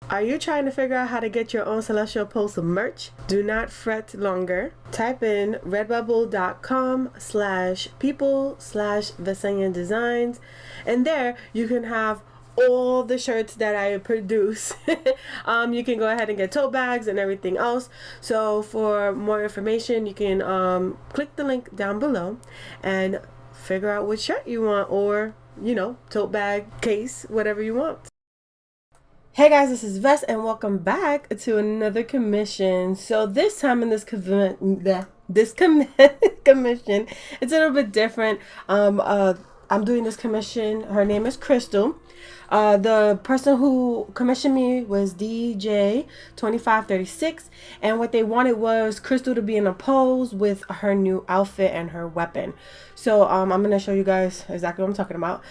Are you trying to figure out how to get your own Celestial Pulse merch? Do not fret longer. Type in redbubble.com/people/Visenya Designs, and there you can have all the shirts that I produce. You can go ahead and get tote bags and everything else. So for more information, you can click the link down below and figure out which shirt you want, or tote bag, case, whatever you want. Hey guys, this is Vess and welcome back to another commission. So this time in this commission, it's a little bit different. I'm doing this commission. Her name is Krystal. The person who commissioned me was DJ2536, and what they wanted was Krystal to be in a pose with her new outfit and her weapon. So I'm gonna show you guys exactly what I'm talking about.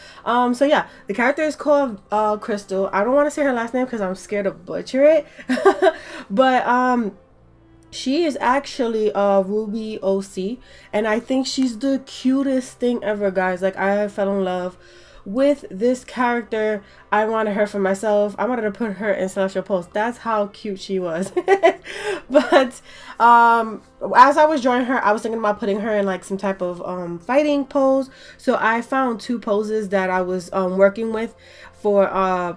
So yeah, the character is called Krystal. I don't want to say her last name because I'm scared to butcher it. But she is actually a Ruby OC, and I think she's the cutest thing ever, guys. Like, I fell in love with this character. I wanted her for myself. I wanted to put her in Celestial Pulse. That's how cute she was. But as I was drawing her, I was thinking about putting her in like some type of fighting pose. So I found two poses that I was working with for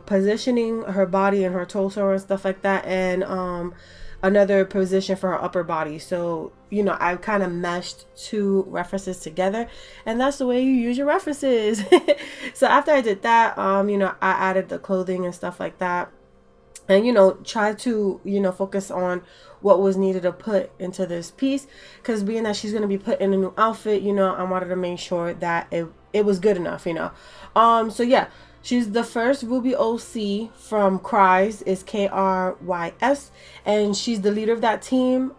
positioning her body and her torso and stuff like that, and another position for her upper body. So I kind of meshed two references together, and that's the way you use your references. So after I did that, I added the clothing and stuff like that, and try to focus on what was needed to put into this piece, because being that she's going to be put in a new outfit, I wanted to make sure that it was good enough. So yeah, she's the first Ruby OC from Krys, is Krys, and she's the leader of that team.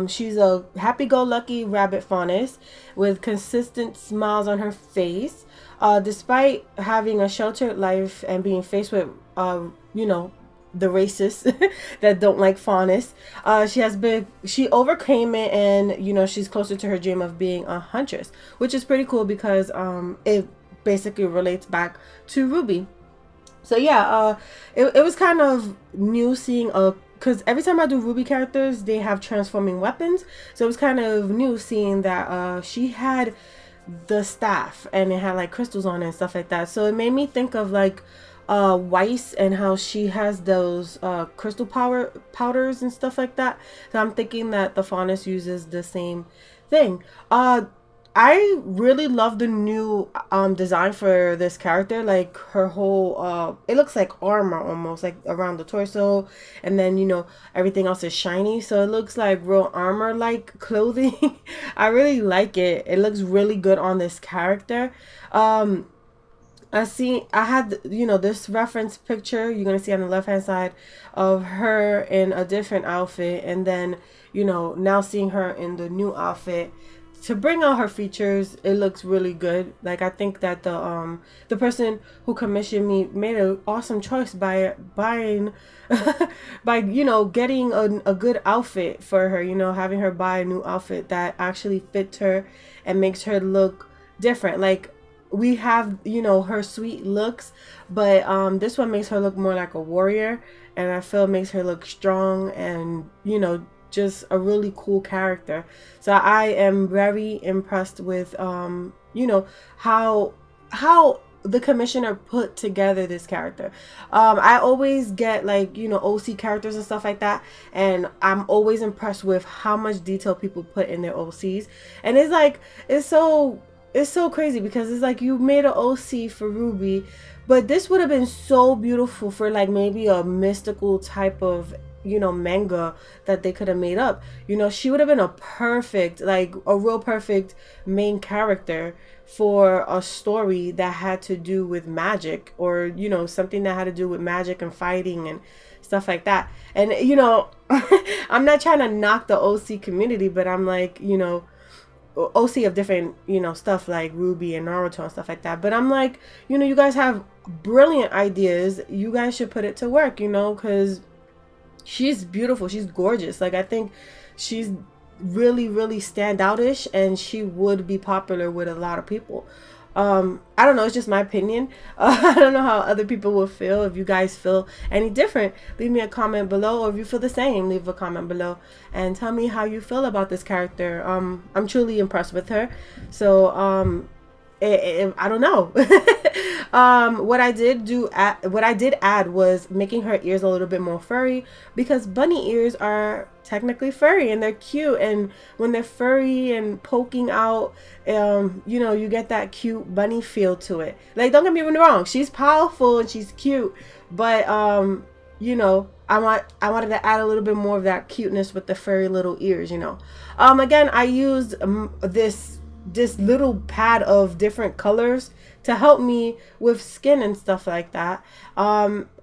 She's a happy-go-lucky rabbit faunus with consistent smiles on her face. Despite having a sheltered life and being faced with, the racists that don't like faunus, she overcame it, and she's closer to her dream of being a huntress, which is pretty cool because it basically relates back to Ruby. So yeah, it was kind of new seeing because every time I do Ruby characters, they have transforming weapons. So it was kind of new seeing that she had the staff and it had like crystals on it and stuff like that. So it made me think of like Weiss and how she has those crystal powders and stuff like that. So I'm thinking that the faunus uses the same thing. I really love the new design for this character. Like her whole it looks like armor almost, like around the torso, and then everything else is shiny, so it looks like real armor like clothing. I really like it. It looks really good on this character. I had this reference picture you're gonna see on the left hand side of her in a different outfit, and then now seeing her in the new outfit to bring out her features. It looks really good. Like, I think that the person who commissioned me made an awesome choice by buying by getting a good outfit for her, having her buy a new outfit that actually fits her and makes her look different. Like, we have her sweet looks, but this one makes her look more like a warrior, and I feel it makes her look strong and just a really cool character. So I am very impressed with how the commissioner put together this character. I always get like OC characters and stuff like that, and I'm always impressed with how much detail people put in their OCs. And it's so crazy because it's like you made an OC for Ruby, but this would have been so beautiful for like maybe a mystical type of manga that they could have made up. She would have been a real perfect main character for a story that had to do with magic, or something that had to do with magic and fighting and stuff like that. And I'm not trying to knock the OC community, but I'm like, OC of different stuff like Ruby and Naruto and stuff like that, but I'm like, you guys have brilliant ideas. You guys should put it to work, because she's beautiful, she's gorgeous. Like, I think she's really, really standoutish, and she would be popular with a lot of people. I don't know, it's just my opinion. I don't know how other people will feel. If you guys feel any different, leave me a comment below, or if you feel the same, leave a comment below and tell me how you feel about this character. I'm truly impressed with her. So I don't know. What I did add was making her ears a little bit more furry, because bunny ears are technically furry and they're cute, and when they're furry and poking out, you know, you get that cute bunny feel to it. Like, don't get me wrong, she's powerful and she's cute, but you know, I wanted to add a little bit more of that cuteness with the furry little ears, you know. Again, I used this little pad of different colors to help me with skin and stuff like that.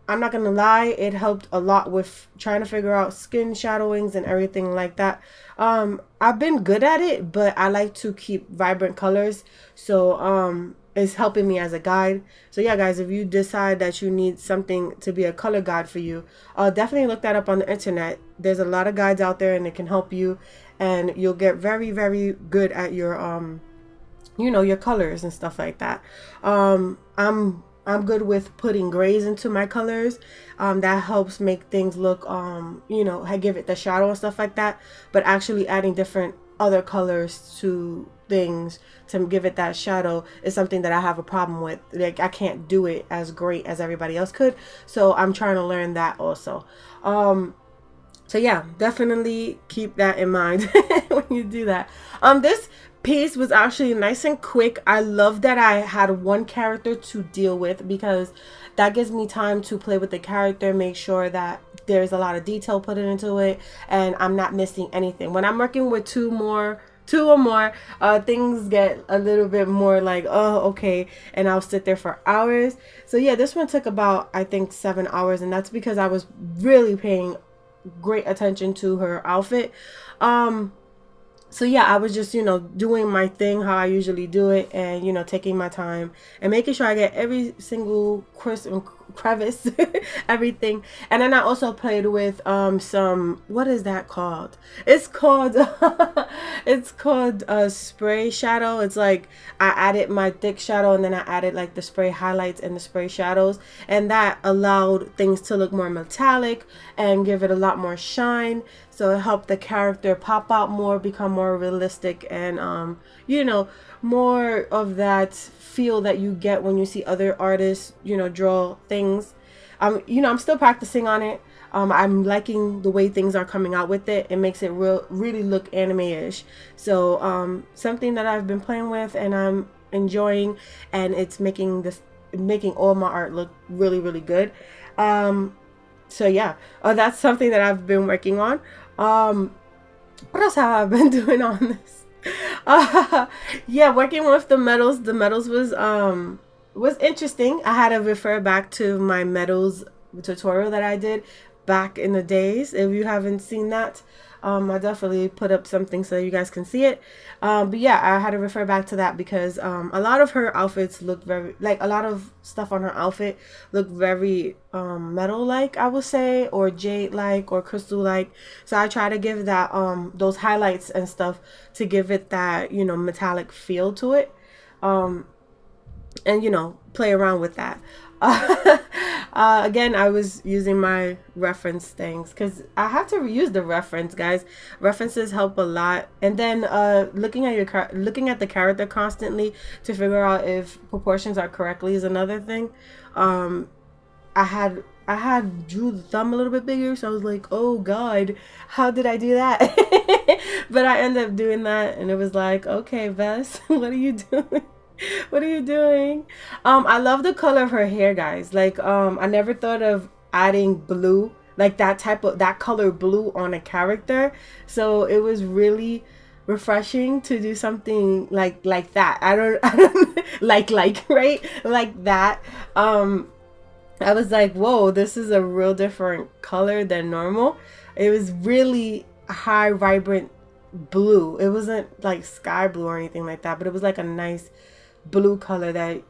I'm not gonna lie, it helped a lot with trying to figure out skin shadowings and everything like that. I've been good at it, but I like to keep vibrant colors, so it's helping me as a guide. So yeah, guys, if you decide that you need something to be a color guide for you, definitely look that up on the internet. There's a lot of guides out there and it can help you, and you'll get very, very good at your you know, your colors and stuff like that. I'm good with putting grays into my colors. That helps make things look, you know, I give it the shadow and stuff like that. But actually adding different other colors to things to give it that shadow is something that I have a problem with. Like, I can't do it as great as everybody else could. So I'm trying to learn that also. So yeah, definitely keep that in mind when you do that. This piece was actually nice and quick. I love that I had one character to deal with, because that gives me time to play with the character, make sure that there's a lot of detail put into it and I'm not missing anything. When I'm working with two or more, things get a little bit more like, oh, okay, and I'll sit there for hours. So yeah, this one took about, I think, 7 hours, and that's because I was really paying great attention to her outfit. So yeah, I was just, you know, doing my thing how I usually do it, and, you know, taking my time and making sure I get every single crevice, everything. And then I also played with some, what is that called? It's called it's called spray shadow. It's like I added my thick shadow and then I added like the spray highlights and the spray shadows, and that allowed things to look more metallic and give it a lot more shine. So it helped the character pop out more, become more realistic, and you know, more of that feel that you get when you see other artists, you know, draw things. You know, I'm still practicing on it. I'm liking the way things are coming out with it. It makes it really look anime-ish. So something that I've been playing with and I'm enjoying, and it's making all my art look really, really good. So yeah, that's something that I've been working on. What else have I been doing on this? Yeah, working with the metals. The metals was interesting. I had to refer back to my metals tutorial that I did back in the days. If you haven't seen that, I definitely put up something so you guys can see it. But yeah, I had to refer back to that because a lot of her outfits look very, like, a lot of stuff on her outfit looked very metal-like, I would say, or jade-like, or crystal-like. So I try to give that those highlights and stuff to give it that, you know, metallic feel to it. And, you know, play around with that. Again, I was using my reference things because I have to reuse the reference, guys. References help a lot. And then looking at the character constantly to figure out if proportions are correctly is another thing. I had drew the thumb a little bit bigger, so I was like, oh god, how did I do that? But I ended up doing that, and it was like, okay, Vess, what are you doing? What are you doing? I love the color of her hair, guys. Like, I never thought of adding blue, like that color blue on a character. So it was really refreshing to do something like that. I don't like right? Like that. I was like, whoa, this is a real different color than normal. It was really high, vibrant blue. It wasn't like sky blue or anything like that, but it was like a nice blue color that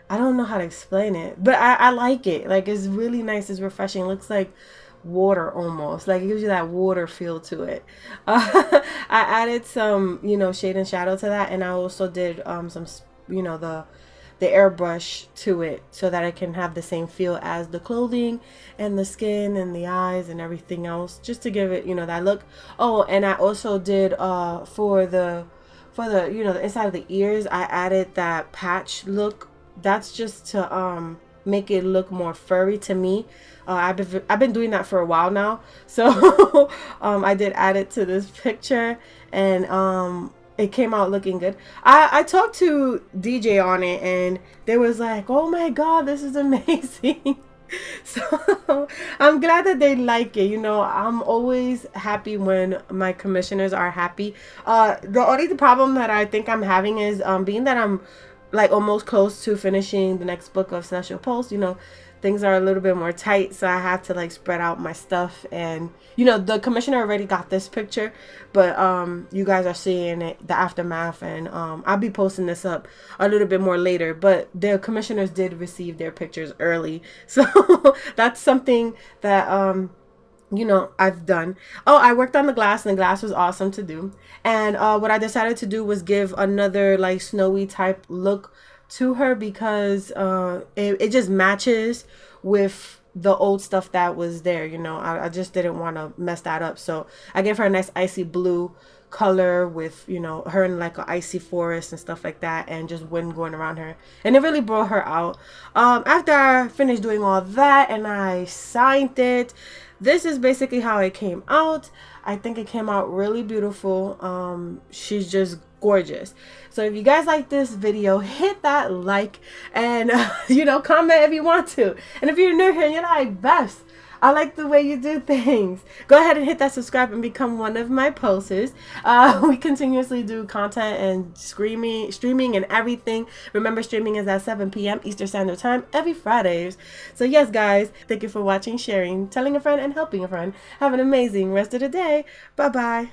I don't know how to explain it, but I like it. Like, it's really nice. It's refreshing. It looks like water almost. Like, it gives you that water feel to it. I added some, you know, shade and shadow to that, and I also did some, you know, the airbrush to it so that it can have the same feel as the clothing and the skin and the eyes and everything else, just to give it, you know, that look. Oh, and I also did for the, you know, the inside of the ears, I added that patch look. That's just to make it look more furry to me. I've been doing that for a while now, so I did add it to this picture, and it came out looking good. I talked to DJ on it, and they was like, "Oh my God, this is amazing." So I'm glad that they like it. You know, I'm always happy when my commissioners are happy. The only problem that I think I'm having is being that I'm like almost close to finishing the next book of Celestial Pulse. You know, things are a little bit more tight, so I have to like spread out my stuff. And you know, the commissioner already got this picture, but you guys are seeing it, the aftermath, and I'll be posting this up a little bit more later. But the commissioners did receive their pictures early, so that's something that you know, I've done. Oh, I worked on the glass, and the glass was awesome to do. And what I decided to do was give another like snowy type look to her, because it just matches with the old stuff that was there. You know, I just didn't want to mess that up, so I gave her a nice icy blue color with, you know, her in like an icy forest and stuff like that, and just wind going around her, and it really brought her out. After I finished doing all that and I signed it, this is basically how it came out. I think it came out really beautiful. She's just gorgeous. So if you guys like this video, hit that like, and you know, comment if you want to. And if you're new here and you're like, Bess, I like the way you do things, go ahead and hit that subscribe and become one of my posters. We continuously do content and streaming and everything. Remember, streaming is at 7 p.m. Eastern Standard Time every Fridays. So yes, guys, thank you for watching, sharing, telling a friend, and helping a friend. Have an amazing rest of the day. Bye-bye.